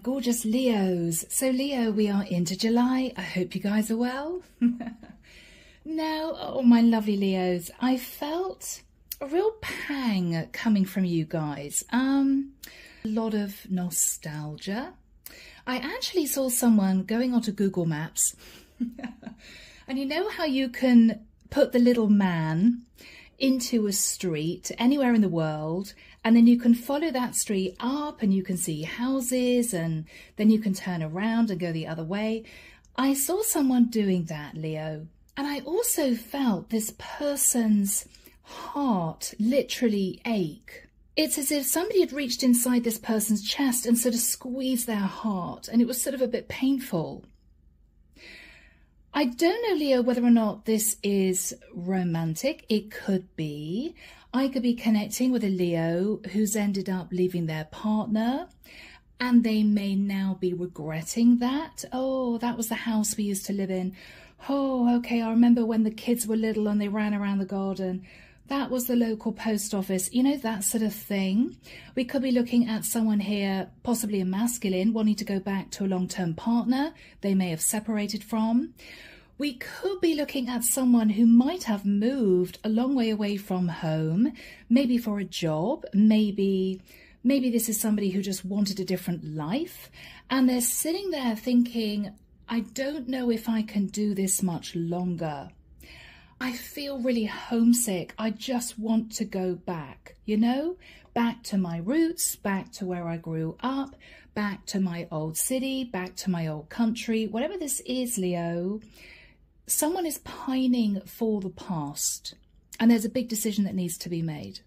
gorgeous Leos. So Leo, we are into July. I hope you guys are well. Now, oh my lovely Leos, I felt a real pang coming from you guys. A lot of nostalgia. I actually saw someone going onto Google Maps and you know how you can put the little man into a street anywhere in the world, and then you can follow that street up and you can see houses, and then you can turn around and go the other way. I saw someone doing that, Leo, and I also felt this person's heart literally ache. It's as if somebody had reached inside this person's chest and sort of squeezed their heart, and it was sort of a bit painful. I don't know, Leo, whether or not this is romantic. It could be. I could be connecting with a Leo who's ended up leaving their partner, and they may now be regretting that. Oh, that was the house we used to live in. Oh, okay, I remember when the kids were little and they ran around the garden. That was the local post office, you know, that sort of thing. We could be looking at someone here, possibly a masculine, wanting to go back to a long-term partner they may have separated from. We could be looking at someone who might have moved a long way away from home, maybe for a job, maybe this is somebody who just wanted a different life, and they're sitting there thinking, I don't know if I can do this much longer. I feel really homesick. I just want to go back, you know, back to my roots, back to where I grew up, back to my old city, back to my old country. Whatever this is, Leo, someone is pining for the past, and there's a big decision that needs to be made.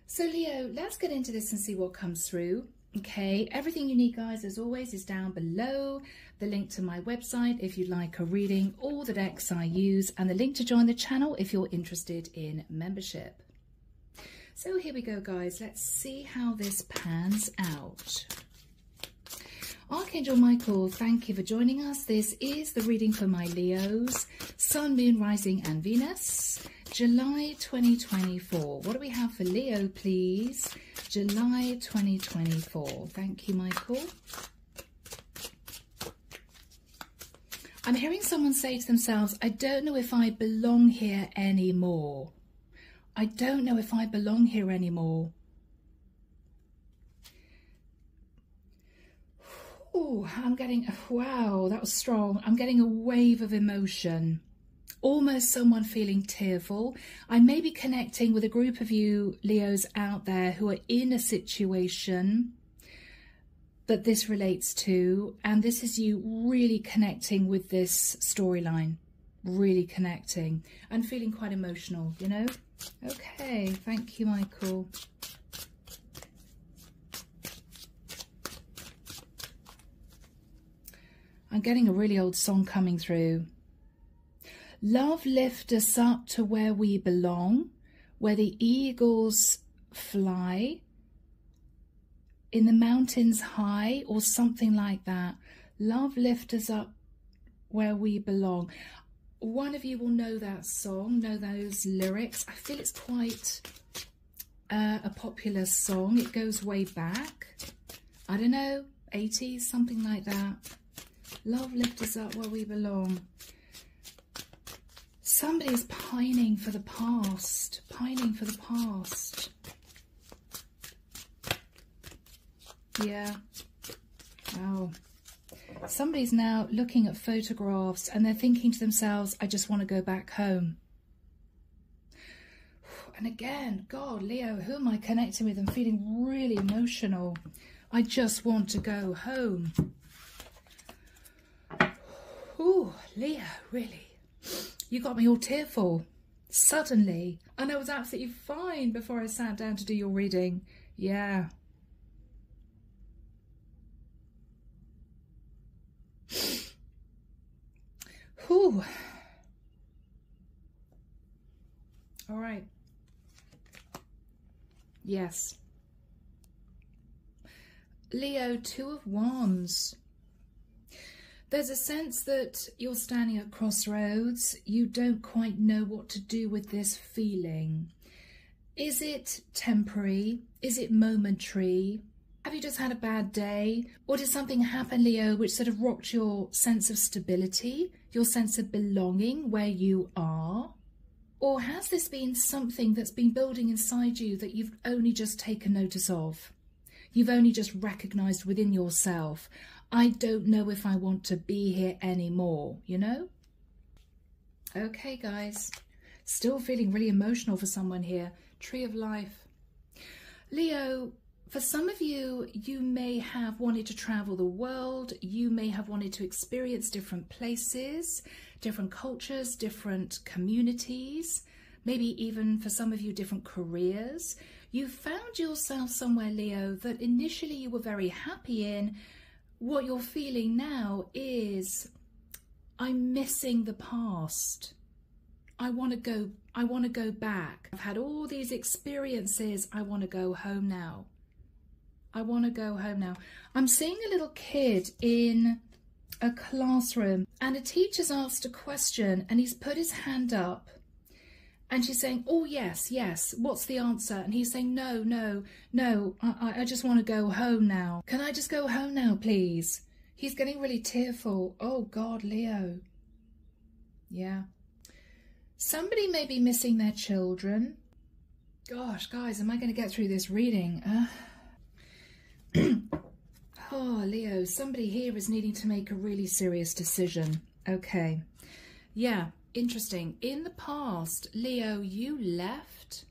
So Leo, let's get into this and see what comes through. Okay, everything you need, guys, as always, is down below. The link to my website if you'd like a reading, all the decks I use, and the link to join the channel if you're interested in membership. So here we go, guys. Let's see how this pans out. Archangel Michael, thank you for joining us. This is the reading for my Leos, Sun, Moon, Rising and Venus, July 2024. What do we have for Leo, please? July 2024. Thank you, Michael. I'm hearing someone say to themselves, I don't know if I belong here anymore. I don't know if I belong here anymore. Oh, I'm getting, wow, that was strong. I'm getting a wave of emotion. Almost someone feeling tearful. I may be connecting with a group of you Leos out there who are in a situation that this relates to, and this is you really connecting with this storyline, really connecting and feeling quite emotional, you know. Okay, thank you, Michael. I'm getting a really old song coming through. Love lift us up to where we belong, where the eagles fly, in the mountains high, or something like that. Love lift us up where we belong. One of you will know that song, know those lyrics. I feel it's quite a popular song. It goes way back. I don't know, 80s, something like that. Love lift us up where we belong. Somebody is pining for the past, pining for the past. Yeah. Oh. Somebody's now looking at photographs and they're thinking to themselves, I just want to go back home. And again, God, Leo, who am I connecting with? I'm feeling really emotional. I just want to go home. Ooh, Leo, really? You got me all tearful suddenly, and I was absolutely fine before I sat down to do your reading. Yeah. Whew. All right. Yes. Leo, 2 of Wands. There's a sense that you're standing at crossroads. You don't quite know what to do with this feeling. Is it temporary? Is it momentary? Have you just had a bad day? Or did something happen, Leo, which sort of rocked your sense of stability, your sense of belonging where you are? Or has this been something that's been building inside you that you've only just taken notice of? You've only just recognized within yourself, I don't know if I want to be here anymore, you know? Okay, guys. Still feeling really emotional for someone here. Tree of Life. Leo, for some of you, you may have wanted to travel the world. You may have wanted to experience different places, different cultures, different communities, maybe even for some of you, different careers. You found yourself somewhere, Leo, that initially you were very happy in. What you're feeling now is, I'm missing the past. I want to go back. I've had all these experiences. I want to go home now. I want to go home now. I'm seeing a little kid in a classroom and a teacher's asked a question and he's put his hand up and she's saying, oh, yes, yes. What's the answer? And he's saying, no, no, no. I just want to go home now. Can I just go home now, please? He's getting really tearful. Oh, God, Leo. Yeah. Somebody may be missing their children. Gosh, guys, am I going to get through this reading? Oh, Leo, somebody here is needing to make a really serious decision. Okay. Yeah, interesting. In the past, Leo, you left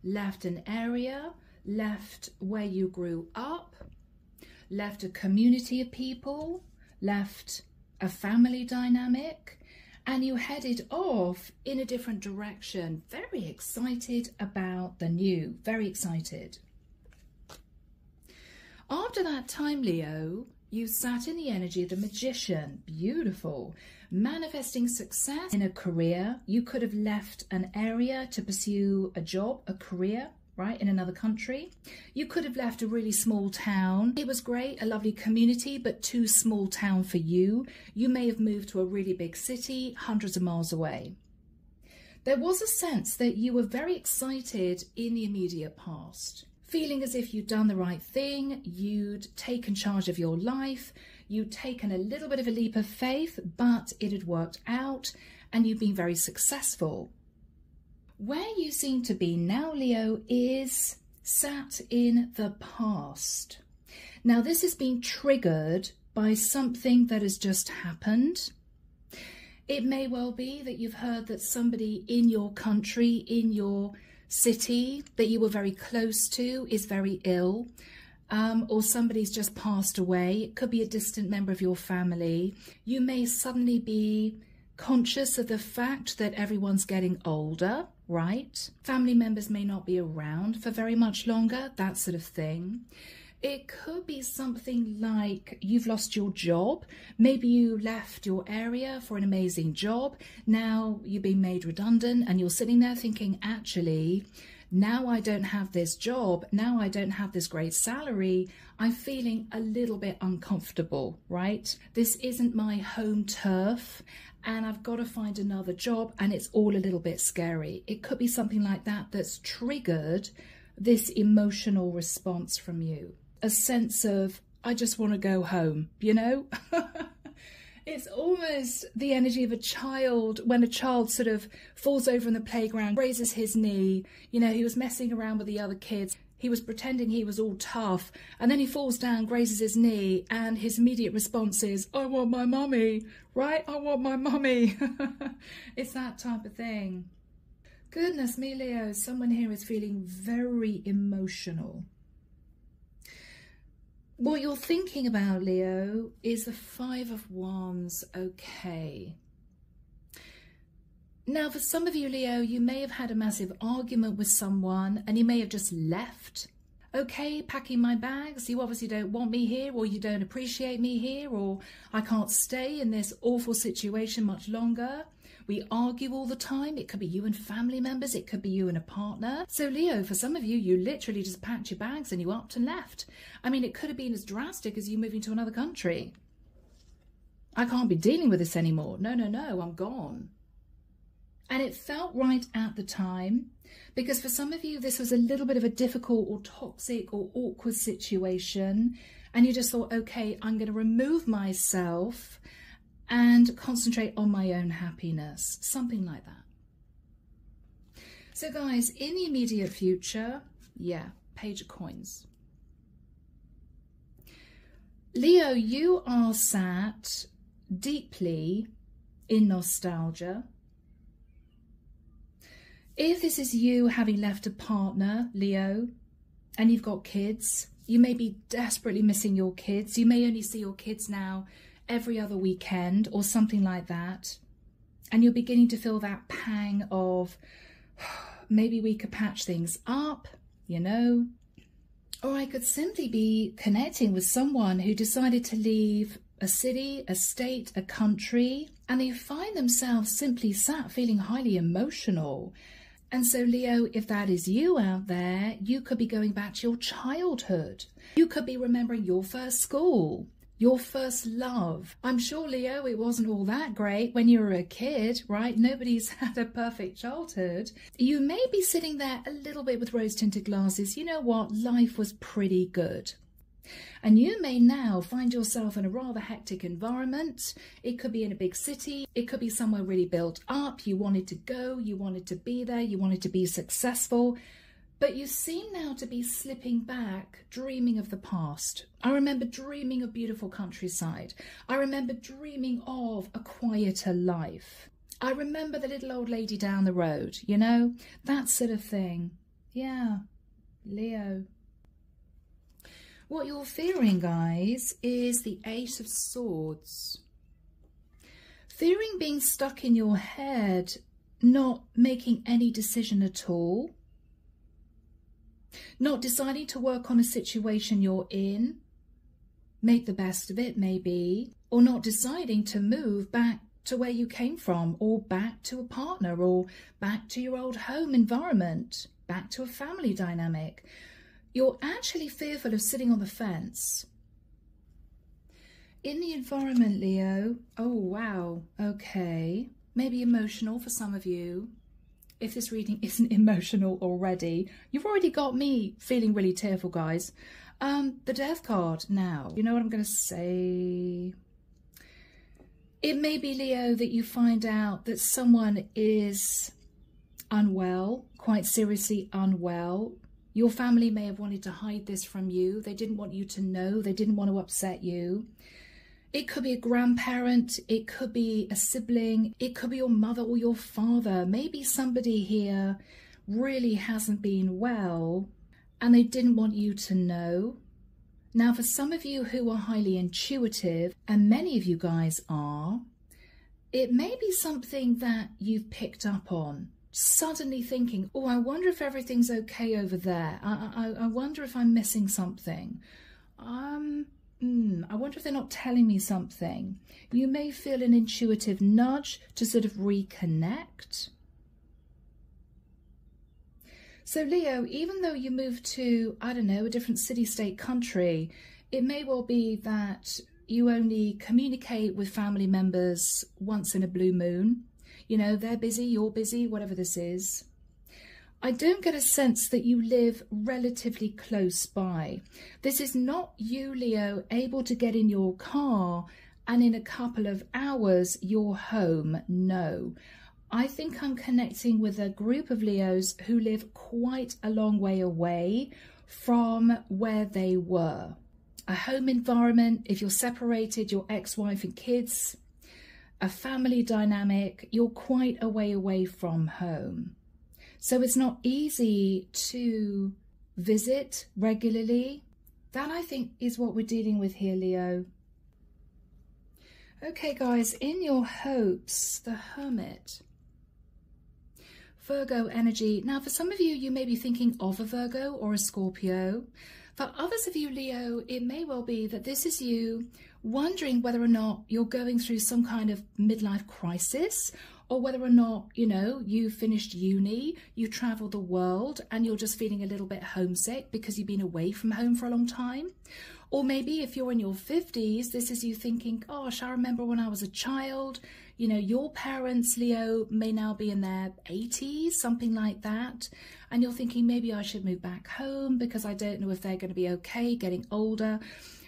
an area, left where you grew up, left a community of people, left a family dynamic, and you headed off in a different direction. Very excited about the new, very excited. After that time, Leo, you sat in the energy of the magician. Beautiful. Manifesting success in a career. You could have left an area to pursue a job, a career, right, in another country. You could have left a really small town. It was great, a lovely community, but too small town for you. You may have moved to a really big city, hundreds of miles away. There was a sense that you were very excited in the immediate past, feeling as if you'd done the right thing, you'd taken charge of your life, you'd taken a little bit of a leap of faith, but it had worked out and you've been very successful. Where you seem to be now, Leo, is sat in the past. Now, this has been triggered by something that has just happened. It may well be that you've heard that somebody in your country, in your city that you were very close to is very ill, or somebody's just passed away. It could be a distant member of your family. You may suddenly be conscious of the fact that everyone's getting older, right? Family members may not be around for very much longer, that sort of thing. It could be something like you've lost your job. Maybe you left your area for an amazing job. Now you've been made redundant and you're sitting there thinking, actually, now I don't have this job. Now I don't have this great salary. I'm feeling a little bit uncomfortable, right? This isn't my home turf and I've got to find another job and it's all a little bit scary. It could be something like that that's triggered this emotional response from you. A sense of, I just want to go home, you know? It's almost the energy of a child when a child sort of falls over in the playground, raises his knee. You know, he was messing around with the other kids. He was pretending he was all tough. And then he falls down, grazes his knee, and his immediate response is, I want my mummy, right? I want my mummy. It's that type of thing. Goodness me, Leo, someone here is feeling very emotional. What you're thinking about, Leo, is the Five of Wands. Okay. Now, for some of you, Leo, you may have had a massive argument with someone and you may have just left. Okay, packing my bags. You obviously don't want me here, or you don't appreciate me here, or I can't stay in this awful situation much longer. We argue all the time. It could be you and family members. It could be you and a partner. So Leo, for some of you, you literally just packed your bags and you upped and left. I mean, it could have been as drastic as you moving to another country. I can't be dealing with this anymore. No, no, no, I'm gone. And it felt right at the time, because for some of you, this was a little bit of a difficult or toxic or awkward situation. And you just thought, okay, I'm going to remove myself and concentrate on my own happiness, something like that. So guys, in the immediate future, yeah, Page of Coins. Leo, you are sat deeply in nostalgia. If this is you having left a partner, Leo, and you've got kids, you may be desperately missing your kids. You may only see your kids now every other weekend or something like that. And you're beginning to feel that pang of, maybe we could patch things up, you know. Or I could simply be connecting with someone who decided to leave a city, a state, a country, and they find themselves simply sat feeling highly emotional. And so, Leo, if that is you out there, you could be going back to your childhood. You could be remembering your first school, your first love. I'm sure, Leo, it wasn't all that great when you were a kid, right? Nobody's had a perfect childhood. You may be sitting there a little bit with rose-tinted glasses. You know what? Life was pretty good. And you may now find yourself in a rather hectic environment. It could be in a big city. It could be somewhere really built up. You wanted to go, you wanted to be there, you wanted to be successful. But you seem now to be slipping back, dreaming of the past. I remember dreaming of beautiful countryside. I remember dreaming of a quieter life. I remember the little old lady down the road, you know, that sort of thing. Yeah, Leo. What you're fearing, guys, is the Ace of Swords. Fearing being stuck in your head, not making any decision at all. Not deciding to work on a situation you're in, make the best of it maybe, or not deciding to move back to where you came from, or back to a partner, or back to your old home environment, back to a family dynamic. You're actually fearful of sitting on the fence. In the environment, Leo, oh wow, okay, maybe emotional for some of you. If this reading isn't emotional already, you've already got me feeling really tearful, guys. The Death card now. You know what I'm going to say? It may be, Leo, that you find out that someone is unwell, quite seriously unwell. Your family may have wanted to hide this from you. They didn't want you to know. They didn't want to upset you. It could be a grandparent, it could be a sibling, it could be your mother or your father. Maybe somebody here really hasn't been well and they didn't want you to know. Now, for some of you who are highly intuitive, and many of you guys are, it may be something that you've picked up on. Suddenly thinking, oh, I wonder if everything's okay over there. I wonder if I'm missing something. I wonder if they're not telling me something. You may feel an intuitive nudge to sort of reconnect. So Leo, even though you moved to, I don't know, a different city, state, country, it may well be that you only communicate with family members once in a blue moon. You know, they're busy, you're busy, whatever this is. I don't get a sense that you live relatively close by. This is not you, Leo, able to get in your car and in a couple of hours you're home. No. I think I'm connecting with a group of Leos who live quite a long way away from where they were. A home environment, if you're separated, your ex-wife and kids, a family dynamic, you're quite a way away from home. So it's not easy to visit regularly. That, I think, is what we're dealing with here, Leo. Okay, guys, in your hopes, the Hermit. Virgo energy. Now, for some of you, you may be thinking of a Virgo or a Scorpio. For others of you, Leo, it may well be that this is you wondering whether or not you're going through some kind of midlife crisis, or whether or not, you know, you finished uni, you traveled the world, and you're just feeling a little bit homesick because you've been away from home for a long time. Or maybe if you're in your 50s, this is you thinking, gosh, I remember when I was a child, You know, your parents, Leo, may now be in their 80s, something like that. And you're thinking, maybe I should move back home because I don't know if they're going to be okay getting older.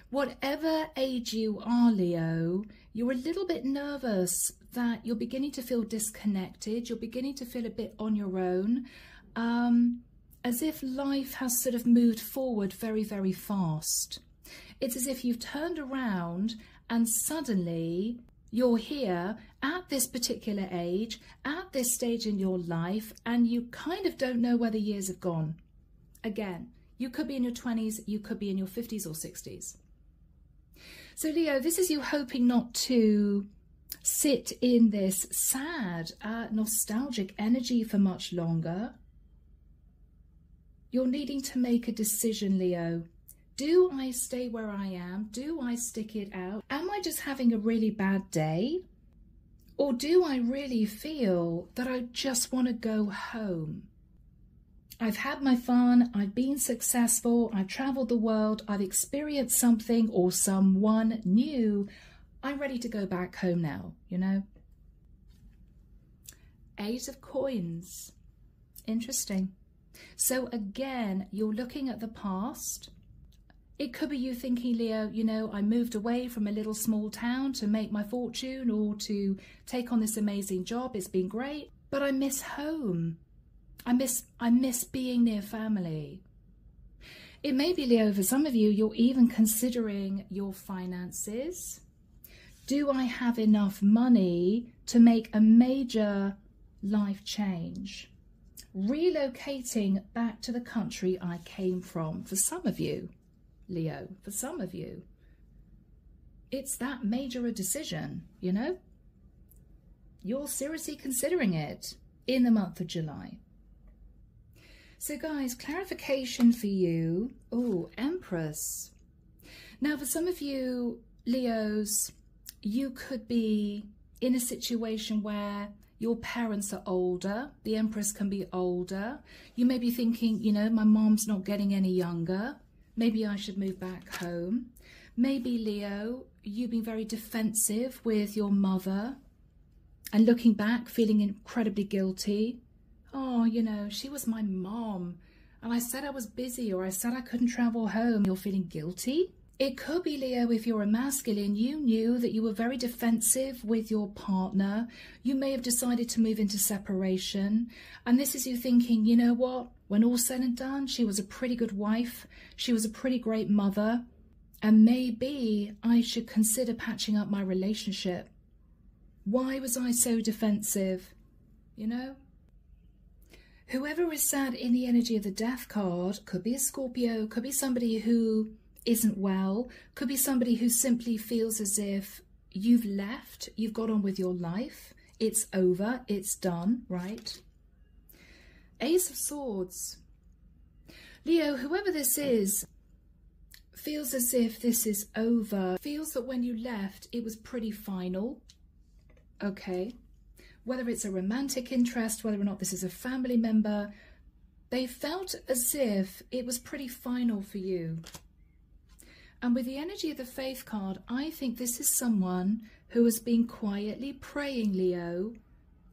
Whatever age you are, Leo, you're a little bit nervous that you're beginning to feel disconnected. You're beginning to feel a bit on your own, as if life has sort of moved forward very, very fast. It's as if you've turned around and suddenly you're here at this particular age, at this stage in your life, and you kind of don't know where the years have gone. Again, you could be in your 20s, you could be in your 50s or 60s. So Leo, this is you hoping not to sit in this sad, nostalgic energy for much longer. You're needing to make a decision, Leo. Do I stay where I am? Do I stick it out? Am I just having a really bad day? Or do I really feel that I just want to go home? I've had my fun, I've been successful, I've traveled the world, I've experienced something or someone new. I'm ready to go back home now, you know? Eight of Coins. Interesting. So again, you're looking at the past. It could be you thinking, Leo, you know, I moved away from a little small town to make my fortune or to take on this amazing job. It's been great, but I miss home. I miss being near family. It may be, Leo, for some of you, you're even considering your finances. Do I have enough money to make a major life change? Relocating back to the country I came from. For some of you, Leo, for some of you, it's that major a decision, you know? You're seriously considering it in the month of July. So guys, clarification for you. Oh, Empress. Now, for some of you, Leos, you could be in a situation where your parents are older. The Empress can be older. You may be thinking, you know, my mom's not getting any younger. Maybe I should move back home. Maybe, Leo, you've been very defensive with your mother and looking back, feeling incredibly guilty. Oh, you know, she was my mom and I said I was busy or I said I couldn't travel home. You're feeling guilty. It could be, Leo, if you're a masculine, you knew that you were very defensive with your partner. You may have decided to move into separation. And this is you thinking, you know what? When all's said and done, she was a pretty good wife. She was a pretty great mother. And maybe I should consider patching up my relationship. Why was I so defensive? You know? Whoever is sad in the energy of the Death card, could be a Scorpio, could be somebody who isn't well, could be somebody who simply feels as if you've left, you've got on with your life, it's over, it's done, right? Ace of Swords. Leo, whoever this is, feels as if this is over, feels that when you left, it was pretty final. Okay. Whether it's a romantic interest, whether or not this is a family member, they felt as if it was pretty final for you. And with the energy of the Faith card, I think this is someone who has been quietly praying, Leo,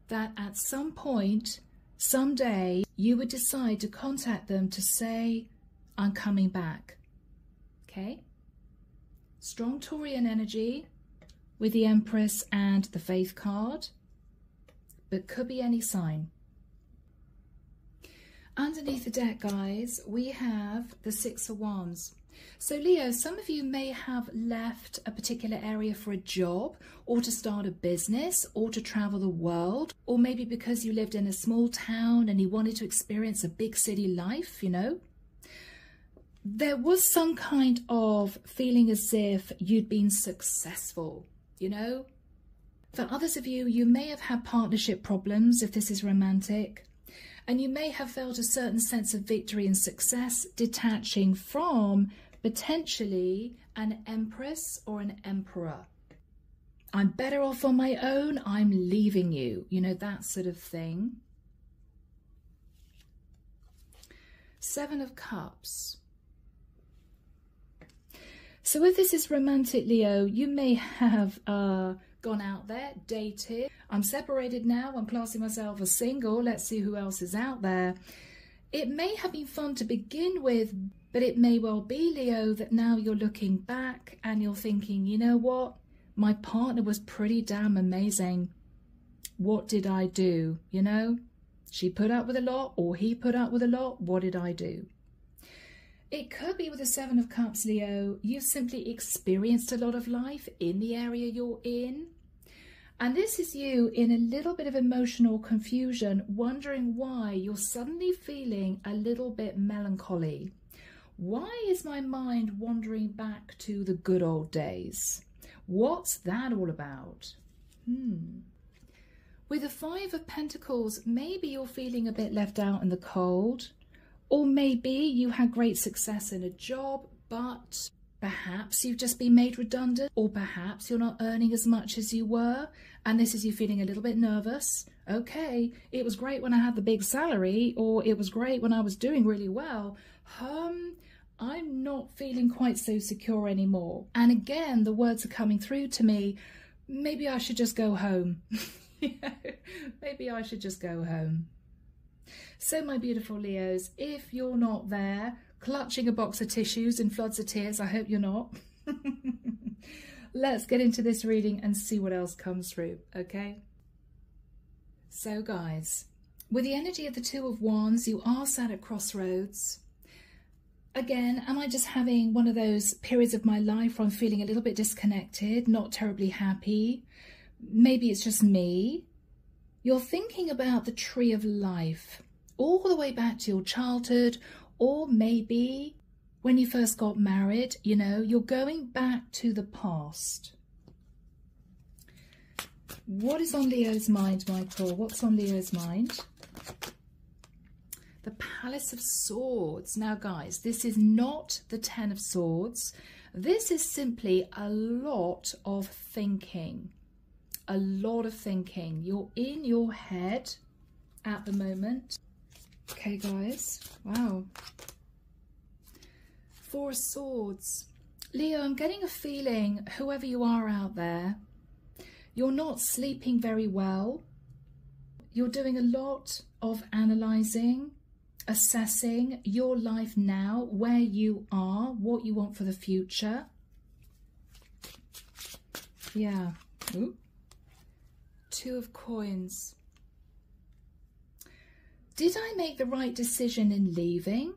that at some point, someday, you would decide to contact them to say, I'm coming back. Okay? Strong Taurian energy with the Empress and the Faith card, but could be any sign. Underneath the deck, guys, we have the Six of Wands. So Leo, some of you may have left a particular area for a job or to start a business or to travel the world, or maybe because you lived in a small town and you wanted to experience a big city life, you know. There was some kind of feeling as if you'd been successful, you know. For others of you, you may have had partnership problems if this is romantic, and you may have felt a certain sense of victory and success detaching from potentially an Empress or an Emperor. I'm better off on my own, I'm leaving you, you know, that sort of thing. Seven of Cups. So if this is romantic, Leo, you may have gone out there, dated. I'm separated now. I'm classing myself as single. Let's see who else is out there. It may have been fun to begin with, but it may well be, Leo, that now you're looking back and you're thinking, you know what? My partner was pretty damn amazing. What did I do? You know, she put up with a lot, or he put up with a lot. What did I do? It could be with the Seven of Cups, Leo. You've simply experienced a lot of life in the area you're in. And this is you in a little bit of emotional confusion, wondering why you're suddenly feeling a little bit melancholy. Why is my mind wandering back to the good old days? What's that all about? With the Five of Pentacles, maybe you're feeling a bit left out in the cold. Or maybe you had great success in a job, but perhaps you've just been made redundant, or perhaps you're not earning as much as you were, and this is you feeling a little bit nervous. Okay, it was great when I had the big salary, or it was great when I was doing really well. I'm not feeling quite so secure anymore. And again, the words are coming through to me. Maybe I should just go home. Maybe I should just go home. So my beautiful Leos, if you're not there, clutching a box of tissues in floods of tears, I hope you're not. Let's get into this reading and see what else comes through, okay? So guys, with the energy of the Two of Wands, you are sat at crossroads. Again, am I just having one of those periods of my life where I'm feeling a little bit disconnected, not terribly happy? Maybe it's just me. You're thinking about the tree of life, all the way back to your childhood, or maybe when you first got married, you know, you're going back to the past. What is on Leo's mind, Michael? What's on Leo's mind? The Palace of Swords. Now, guys, this is not the Ten of Swords. This is simply a lot of thinking. A lot of thinking. You're in your head at the moment. Okay, guys. Wow. Four of Swords. Leo, I'm getting a feeling, whoever you are out there, you're not sleeping very well. You're doing a lot of analysing, assessing your life now, where you are, what you want for the future. Yeah. Ooh. Two of Coins. Did I make the right decision in leaving?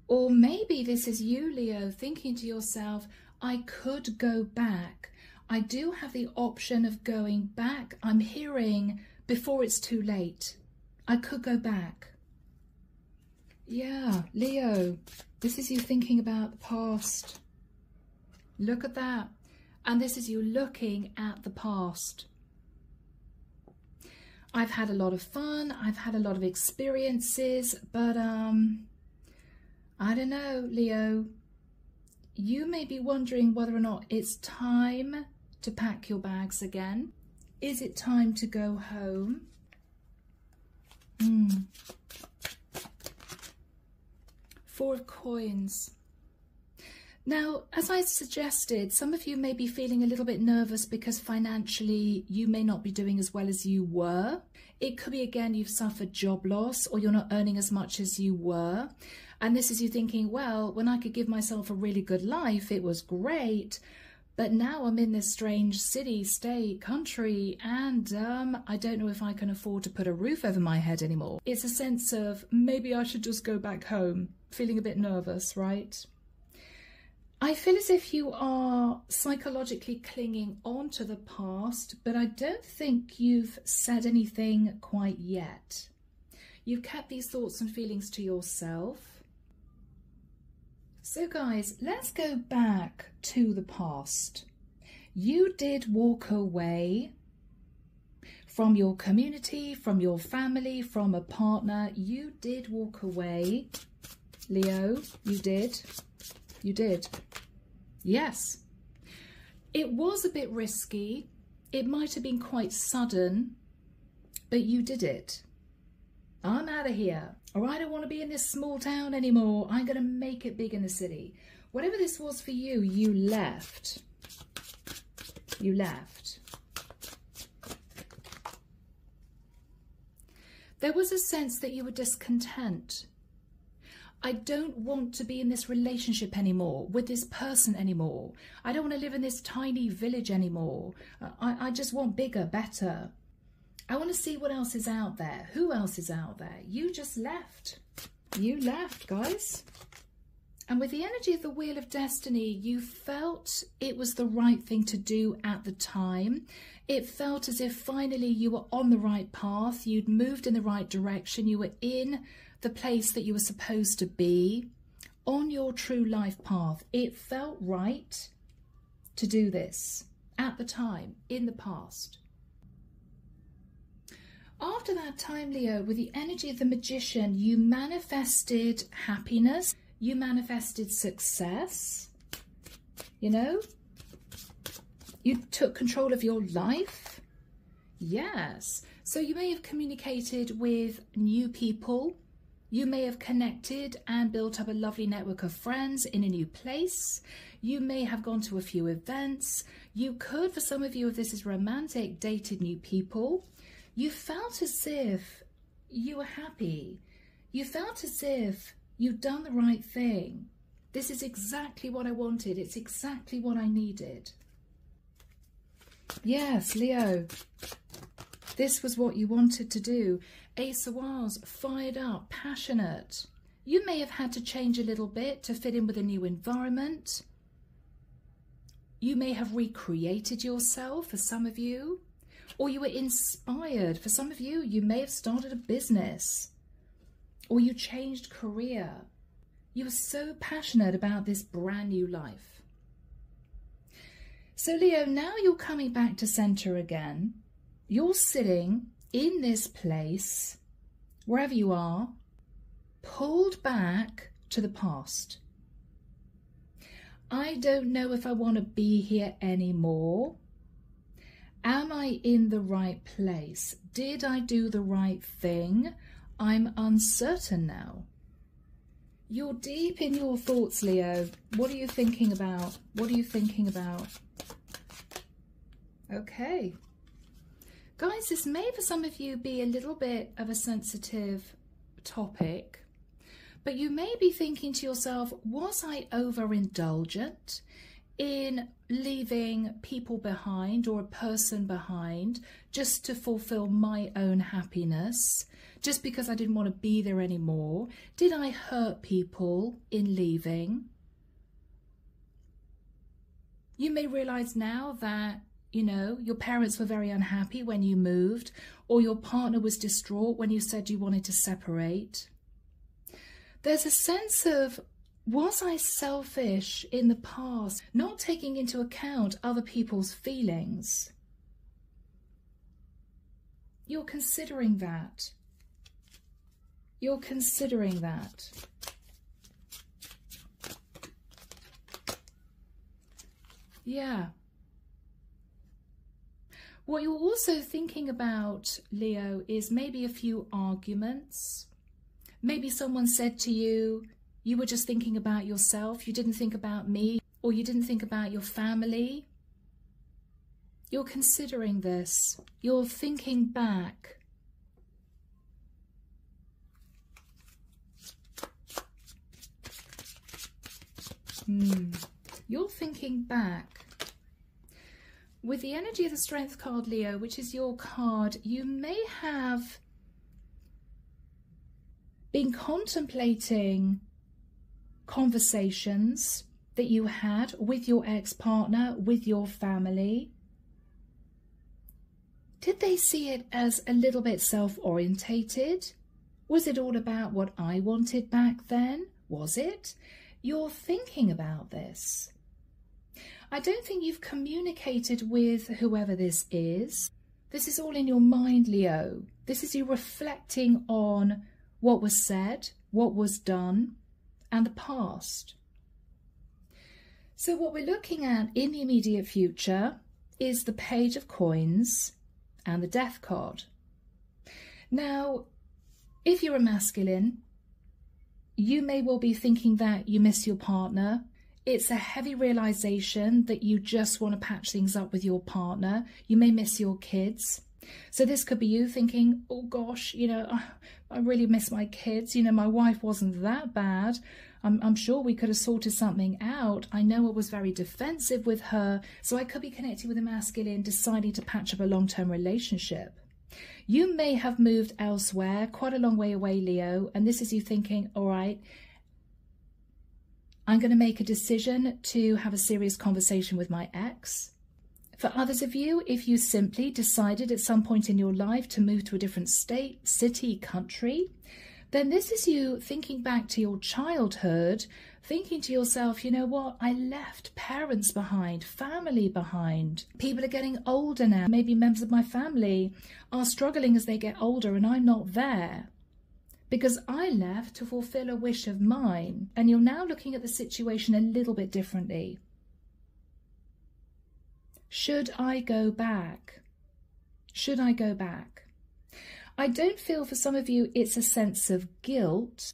Or maybe this is you, Leo, thinking to yourself, I could go back. I do have the option of going back. I'm hearing before it's too late. I could go back. Yeah, Leo, this is you thinking about the past. Look at that. And this is you looking at the past. I've had a lot of fun. I've had a lot of experiences, but I don't know, Leo. You may be wondering whether or not it's time to pack your bags again. Is it time to go home? Four of Coins. Now, as I suggested, some of you may be feeling a little bit nervous because financially you may not be doing as well as you were. It could be, again, you've suffered job loss or you're not earning as much as you were. And this is you thinking, well, when I could give myself a really good life, it was great. But now I'm in this strange city, state, country, and I don't know if I can afford to put a roof over my head anymore. It's a sense of maybe I should just go back home, feeling a bit nervous, right? I feel as if you are psychologically clinging on to the past, but I don't think you've said anything quite yet. You've kept these thoughts and feelings to yourself. So guys, let's go back to the past. You did walk away from your community, from your family, from a partner. You did walk away. Leo, you did. You did. Yes. It was a bit risky. It might have been quite sudden, but you did it. I'm out of here. Or I don't want to be in this small town anymore. I'm going to make it big in the city. Whatever this was for you, you left. You left. There was a sense that you were discontent. I don't want to be in this relationship anymore, with this person anymore. I don't want to live in this tiny village anymore. I just want bigger, better. I want to see what else is out there. Who else is out there? You just left. You left, guys. And with the energy of the Wheel of Destiny, you felt it was the right thing to do at the time. It felt as if finally you were on the right path. You'd moved in the right direction. You were in the place that you were supposed to be, on your true life path. It felt right to do this at the time, in the past. After that time, Leo, with the energy of the Magician, you manifested happiness. You manifested success, you know, you took control of your life. Yes. So you may have communicated with new people. You may have connected and built up a lovely network of friends in a new place. You may have gone to a few events. You could, for some of you, if this is romantic, dated new people. You felt as if you were happy. You felt as if you've done the right thing. This is exactly what I wanted. It's exactly what I needed. Yes, Leo, this was what you wanted to do. Ace of Wands, fired up, passionate. You may have had to change a little bit to fit in with a new environment. You may have recreated yourself for some of you, or you were inspired. For some of you, you may have started a business. Or you changed career. You were so passionate about this brand new life. So Leo, now you're coming back to center again. You're sitting in this place, wherever you are, pulled back to the past. I don't know if I want to be here anymore. Am I in the right place? Did I do the right thing? I'm uncertain now. You're deep in your thoughts, Leo. What are you thinking about? What are you thinking about? Okay. Guys, this may for some of you be a little bit of a sensitive topic, but you may be thinking to yourself, was I overindulgent in leaving people behind or a person behind just to fulfill my own happiness, just because I didn't want to be there anymore? Did I hurt people in leaving? You may realize now that, you know, your parents were very unhappy when you moved, or your partner was distraught when you said you wanted to separate. There's a sense of, was I selfish in the past, not taking into account other people's feelings? You're considering that. You're considering that. Yeah. What you're also thinking about, Leo, is maybe a few arguments. Maybe someone said to you, you were just thinking about yourself, you didn't think about me, or you didn't think about your family. You're considering this. You're thinking back. You're thinking back. With the energy of the Strength card, Leo, which is your card, you may have been contemplating conversations that you had with your ex-partner, with your family. Did they see it as a little bit self-orientated? Was it all about what I wanted back then? Was it? You're thinking about this. I don't think you've communicated with whoever this is. This is all in your mind, Leo. This is you reflecting on what was said, what was done, and the past. So what we're looking at in the immediate future is the Page of Coins and the Death card. Now, if you're a masculine, you may well be thinking that you miss your partner. It's a heavy realization that you just want to patch things up with your partner. You may miss your kids. So this could be you thinking, oh gosh, you know, I really miss my kids. You know, my wife wasn't that bad. I'm sure we could have sorted something out. I know I was very defensive with her. So I could be connecting with a masculine, deciding to patch up a long-term relationship. You may have moved elsewhere, quite a long way away, Leo. And this is you thinking, all right, I'm going to make a decision to have a serious conversation with my ex. For others of you, if you simply decided at some point in your life to move to a different state, city, country, then this is you thinking back to your childhood, thinking to yourself, you know what, I left parents behind, family behind. People are getting older now. Maybe members of my family are struggling as they get older and I'm not there because I left to fulfill a wish of mine. And you're now looking at the situation a little bit differently. Should I go back? Should I go back? I don't feel for some of you it's a sense of guilt,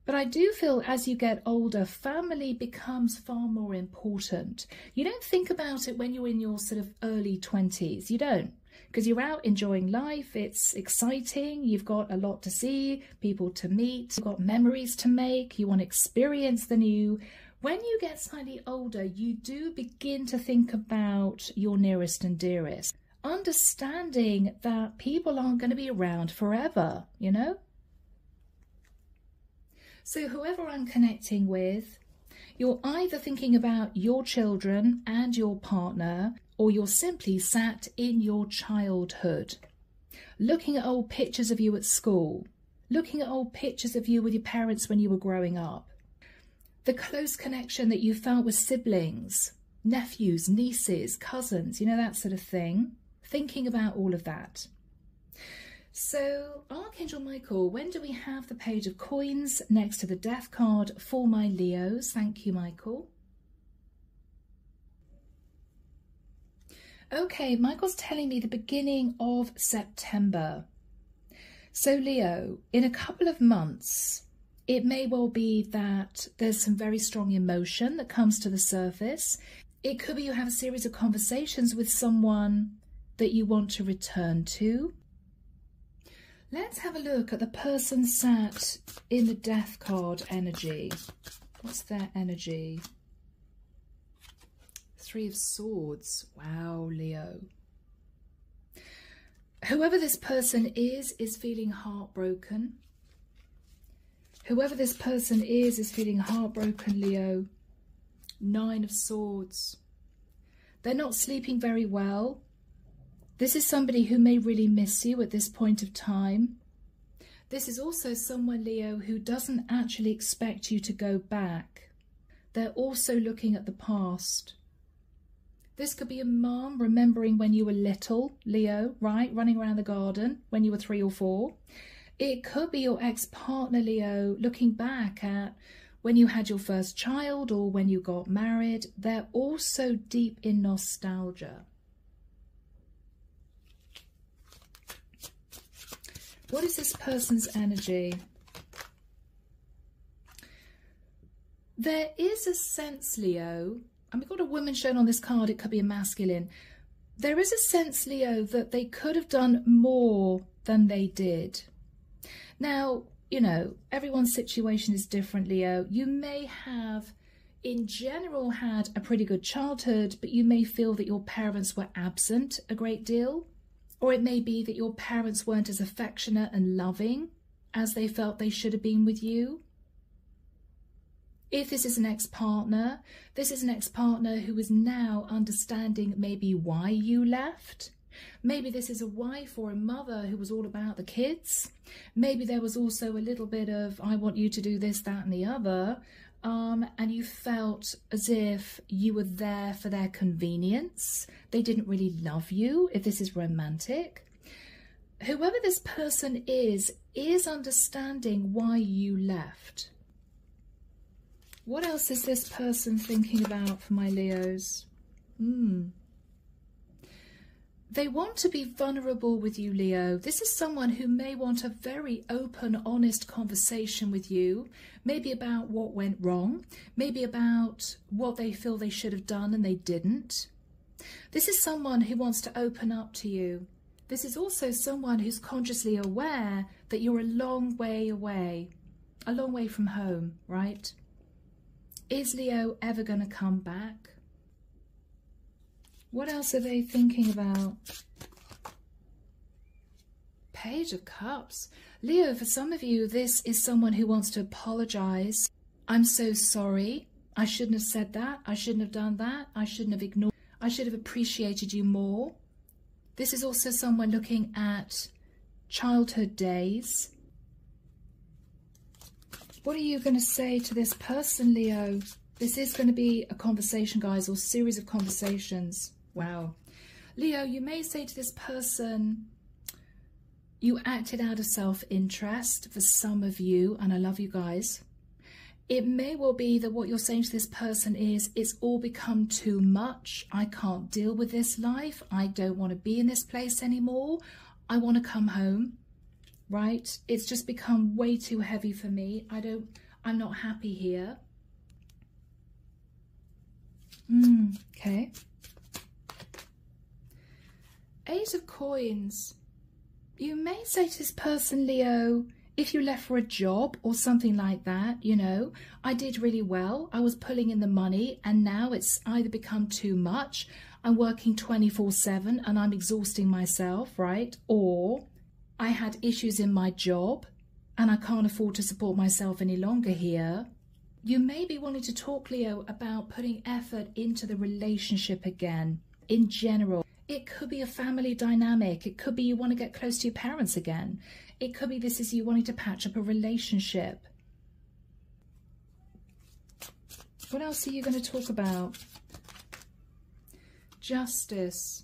but I do feel as you get older, family becomes far more important. You don't think about it when you're in your sort of early 20s. You don't, because you're out enjoying life. It's exciting. You've got a lot to see, people to meet, you've got memories to make. You want to experience the new. When you get slightly older, you do begin to think about your nearest and dearest, understanding that people aren't going to be around forever, you know? So whoever I'm connecting with, you're either thinking about your children and your partner, or you're simply sat in your childhood, looking at old pictures of you at school, looking at old pictures of you with your parents when you were growing up. The close connection that you felt with siblings, nephews, nieces, cousins, you know, that sort of thing. Thinking about all of that. So, Archangel Michael, when do we have the Page of Coins next to the Death card for my Leos? Thank you, Michael. Okay, Michael's telling me the beginning of September. So, Leo, in a couple of months, it may well be that there's some very strong emotion that comes to the surface. It could be you have a series of conversations with someone that you want to return to. Let's have a look at the person sat in the Death card energy. What's their energy? Three of Swords. Wow, Leo. Whoever this person is feeling heartbroken. Whoever this person is feeling heartbroken, Leo. Nine of Swords. They're not sleeping very well. This is somebody who may really miss you at this point of time. This is also someone, Leo, who doesn't actually expect you to go back. They're also looking at the past. This could be a mom remembering when you were little, Leo, right? Running around the garden when you were 3 or 4. It could be your ex-partner, Leo, looking back at when you had your first child or when you got married. They're also deep in nostalgia. What is this person's energy? There is a sense, Leo, and we've got a woman shown on this card, it could be a masculine. There is a sense, Leo, that they could have done more than they did. Now, you know, everyone's situation is different, Leo. You may have, in general, had a pretty good childhood, but you may feel that your parents were absent a great deal. Or it may be that your parents weren't as affectionate and loving as they felt they should have been with you. If this is an ex-partner, this is an ex-partner who is now understanding maybe why you left. Maybe this is a wife or a mother who was all about the kids. Maybe there was also a little bit of, I want you to do this, that and the other. And you felt as if you were there for their convenience. They didn't really love you, if this is romantic. Whoever this person is understanding why you left. What else is this person thinking about for my Leos? They want to be vulnerable with you, Leo. This is someone who may want a very open, honest conversation with you, maybe about what went wrong, maybe about what they feel they should have done and they didn't. This is someone who wants to open up to you. This is also someone who's consciously aware that you're a long way away, a long way from home, right? Is Leo ever going to come back? What else are they thinking about? Page of Cups. Leo, for some of you, this is someone who wants to apologize. I'm so sorry. I shouldn't have said that. I shouldn't have done that. I shouldn't have ignored. I should have appreciated you more. This is also someone looking at childhood days. What are you going to say to this person, Leo? This is going to be a conversation, guys, or series of conversations. Wow. Leo, you may say to this person, you acted out of self-interest for some of you, and I love you guys. It may well be that what you're saying to this person is, it's all become too much. I can't deal with this life. I don't want to be in this place anymore. I want to come home, right? It's just become way too heavy for me. I'm not happy here. Okay. Eight of Coins. You may say to this person, Leo, if you left for a job or something like that, you know, I did really well. I was pulling in the money and now it's either become too much. I'm working 24/7 and I'm exhausting myself, right? Or I had issues in my job and I can't afford to support myself any longer here. You may be wanting to talk, Leo, about putting effort into the relationship again, in general. It could be a family dynamic. It could be you want to get close to your parents again. It could be this is you wanting to patch up a relationship. What else are you going to talk about? Justice.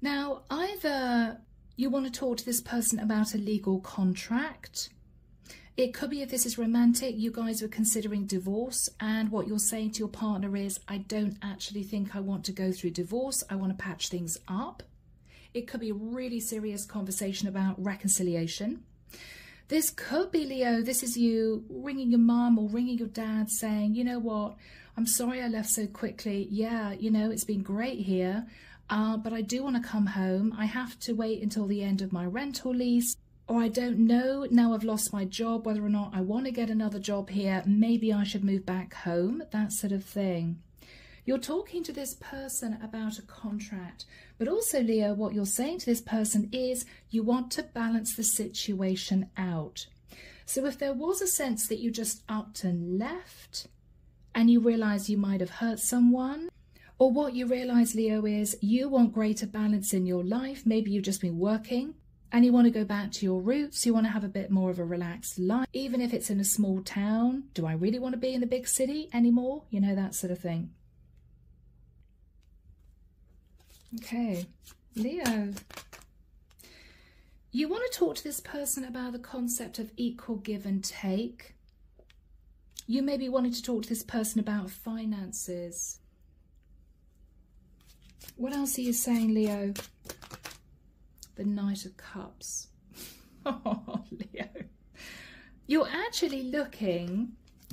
Now, either you want to talk to this person about a legal contract. It could be if this is romantic, you guys are considering divorce and what you're saying to your partner is, I don't actually think I want to go through divorce. I want to patch things up. It could be a really serious conversation about reconciliation. This could be, Leo, this is you ringing your mum or ringing your dad saying, you know what, I'm sorry I left so quickly. Yeah, you know, it's been great here, but I do want to come home. I have to wait until the end of my rental lease. Or I don't know, now I've lost my job, whether or not I want to get another job here. Maybe I should move back home, that sort of thing. You're talking to this person about a contract. But also, Leo, what you're saying to this person is you want to balance the situation out. So if there was a sense that you just upped and left and you realise you might have hurt someone, or what you realise, Leo, is you want greater balance in your life. Maybe you've just been working and you want to go back to your roots, you want to have a bit more of a relaxed life, even if it's in a small town. Do I really want to be in the big city anymore? You know, that sort of thing. Okay, Leo. You want to talk to this person about the concept of equal give and take. You may be wanting to talk to this person about finances. What else are you saying, Leo? The Knight of Cups. Oh, Leo. You're actually looking,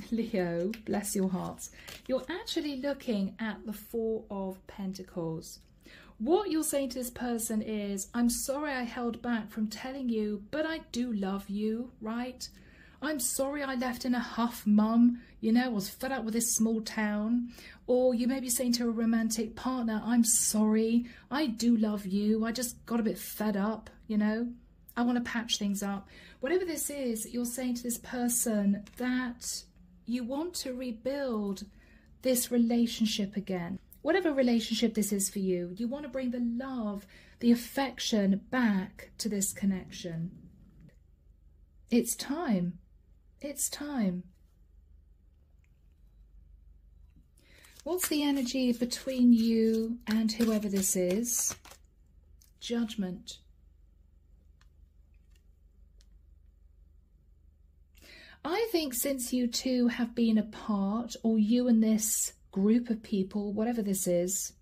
Leo, bless your hearts. You're actually looking at the Four of Pentacles. What you're saying to this person is, I'm sorry I held back from telling you, but I do love you, right? I'm sorry I left in a huff, mum. You know, I was fed up with this small town. Or you may be saying to a romantic partner, I'm sorry, I do love you. I just got a bit fed up, you know. I want to patch things up. Whatever this is, you're saying to this person that you want to rebuild this relationship again. Whatever relationship this is for you, you want to bring the love, the affection back to this connection. It's time. It's time. What's the energy between you and whoever this is? Judgment. I think since you two have been apart, or you and this group of people, whatever this is,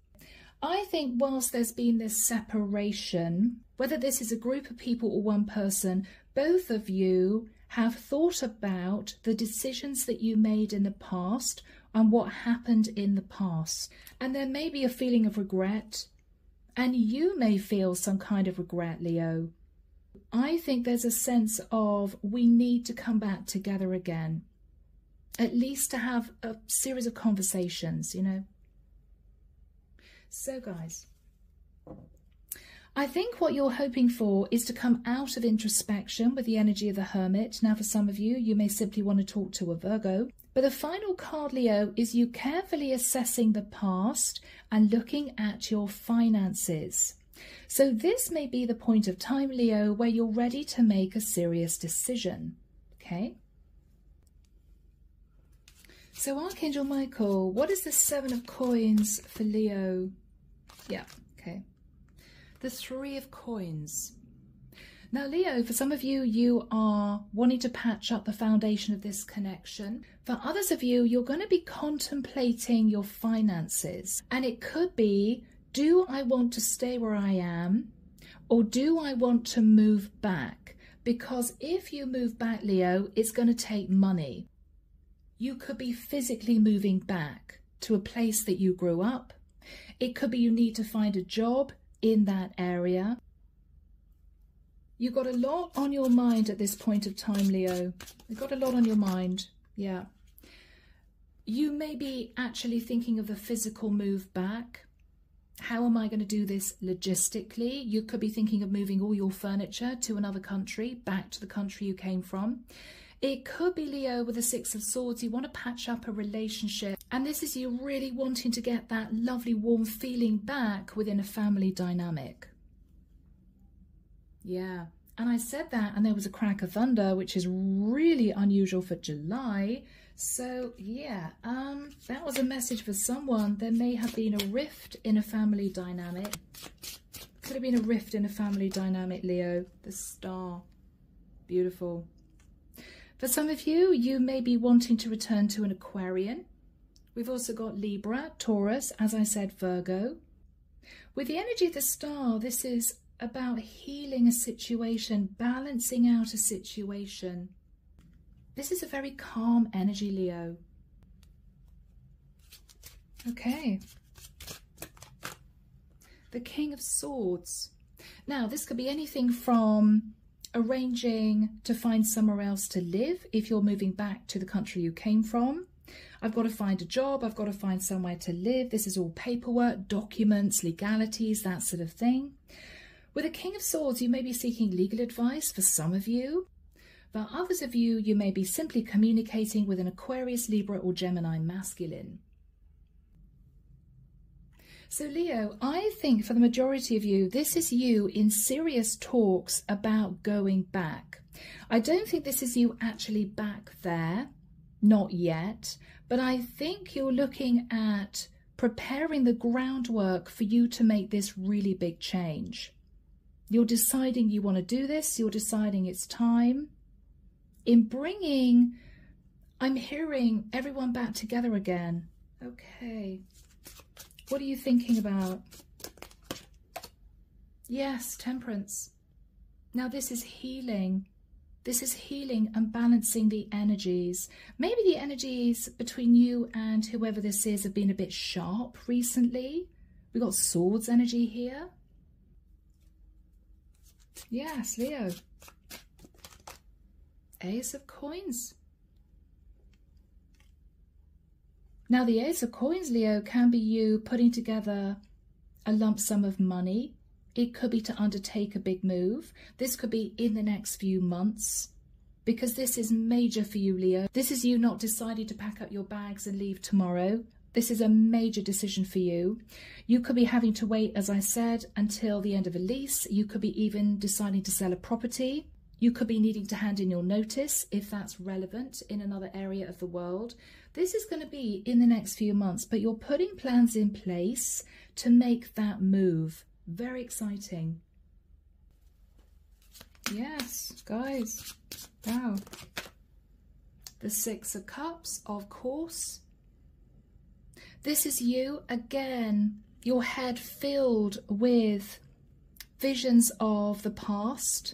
I think whilst there's been this separation, whether this is a group of people or one person, both of you have thought about the decisions that you made in the past and what happened in the past. And there may be a feeling of regret, and you may feel some kind of regret, Leo. I think there's a sense of we need to come back together again, at least to have a series of conversations, you know. So guys, I think what you're hoping for is to come out of introspection with the energy of the Hermit. Now, for some of you, you may simply want to talk to a Virgo. But the final card, Leo, is you carefully assessing the past and looking at your finances. So this may be the point of time, Leo, where you're ready to make a serious decision. Okay? So Archangel Michael, what is the 7 of Coins for Leo? Yeah, okay. The 3 of Coins. Now, Leo, for some of you, you are wanting to patch up the foundation of this connection. For others of you, you're going to be contemplating your finances. And it could be, do I want to stay where I am? Or do I want to move back? Because if you move back, Leo, it's going to take money. You could be physically moving back to a place that you grew up. It could be you need to find a job in that area. You've got a lot on your mind at this point of time, Leo. You've got a lot on your mind. Yeah. You may be actually thinking of a physical move back. How am I going to do this logistically? You could be thinking of moving all your furniture to another country, back to the country you came from. It could be, Leo, with the 6 of Swords, you want to patch up a relationship. And this is you really wanting to get that lovely warm feeling back within a family dynamic. Yeah. And I said that and there was a crack of thunder, which is really unusual for July. So yeah, that was a message for someone. There may have been a rift in a family dynamic. Could have been a rift in a family dynamic, Leo. The Star. Beautiful. For some of you, you may be wanting to return to an Aquarian. We've also got Libra, Taurus, as I said, Virgo. With the energy of the Star, this is about healing a situation, balancing out a situation. This is a very calm energy, Leo. Okay. The King of Swords. Now, this could be anything from arranging to find somewhere else to live if you're moving back to the country you came from. I've got to find a job, I've got to find somewhere to live. This is all paperwork, documents, legalities, that sort of thing. With a King of Swords, you may be seeking legal advice for some of you. For others of you, you may be simply communicating with an Aquarius, Libra or Gemini masculine. So Leo, I think for the majority of you, this is you in serious talks about going back. I don't think this is you actually back there, not yet, but I think you're looking at preparing the groundwork for you to make this really big change. You're deciding you want to do this, you're deciding it's time. In bringing, I'm hearing everyone back together again. Okay. What are you thinking about? Yes, Temperance. Now this is healing. This is healing and balancing the energies. Maybe the energies between you and whoever this is have been a bit sharp recently. We've got Swords energy here. Yes, Leo. Ace of Coins. Now, the Ace of Coins, Leo, can be you putting together a lump sum of money. It could be to undertake a big move. This could be in the next few months, because this is major for you, Leo. This is you not deciding to pack up your bags and leave tomorrow. This is a major decision for you. You could be having to wait, as I said, until the end of a lease. You could be even deciding to sell a property. You could be needing to hand in your notice if that's relevant in another area of the world. This is going to be in the next few months, but you're putting plans in place to make that move. Very exciting. Yes, guys. Wow. The 6 of Cups, of course. This is you again your head filled with visions of the past,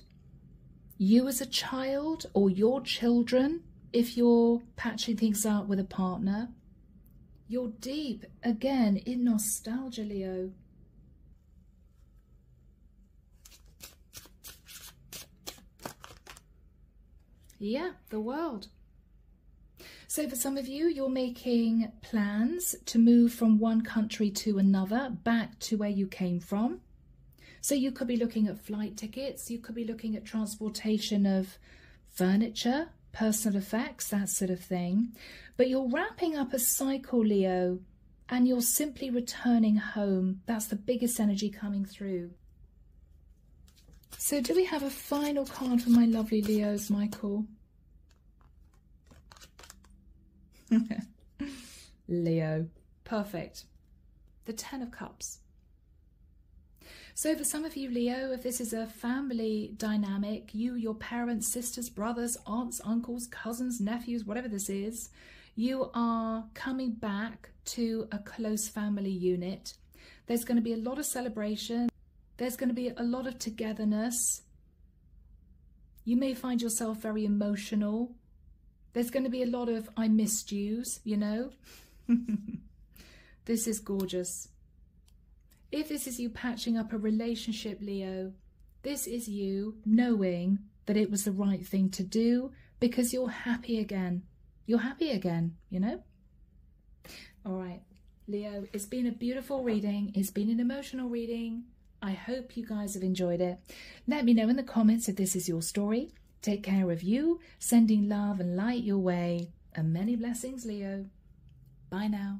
you as a child or your children, if you're patching things up with a partner. You're deep, again, in nostalgia, Leo. Yeah, the world. So for some of you, you're making plans to move from one country to another, back to where you came from. So you could be looking at flight tickets, you could be looking at transportation of furniture, personal effects, that sort of thing. But you're wrapping up a cycle, Leo, and you're simply returning home. That's the biggest energy coming through. So do we have a final card for my lovely Leos, Michael? Leo, perfect. The 10 of Cups. So for some of you, Leo, if this is a family dynamic, you, your parents, sisters, brothers, aunts, uncles, cousins, nephews, whatever this is, you are coming back to a close family unit. There's going to be a lot of celebration. There's going to be a lot of togetherness. You may find yourself very emotional. There's going to be a lot of I missed yous, you know. This is gorgeous. If this is you patching up a relationship, Leo, this is you knowing that it was the right thing to do because you're happy again. You're happy again, you know? All right, Leo, it's been a beautiful reading. It's been an emotional reading. I hope you guys have enjoyed it. Let me know in the comments if this is your story. Take care of you, sending love and light your way, and many blessings, Leo. Bye now.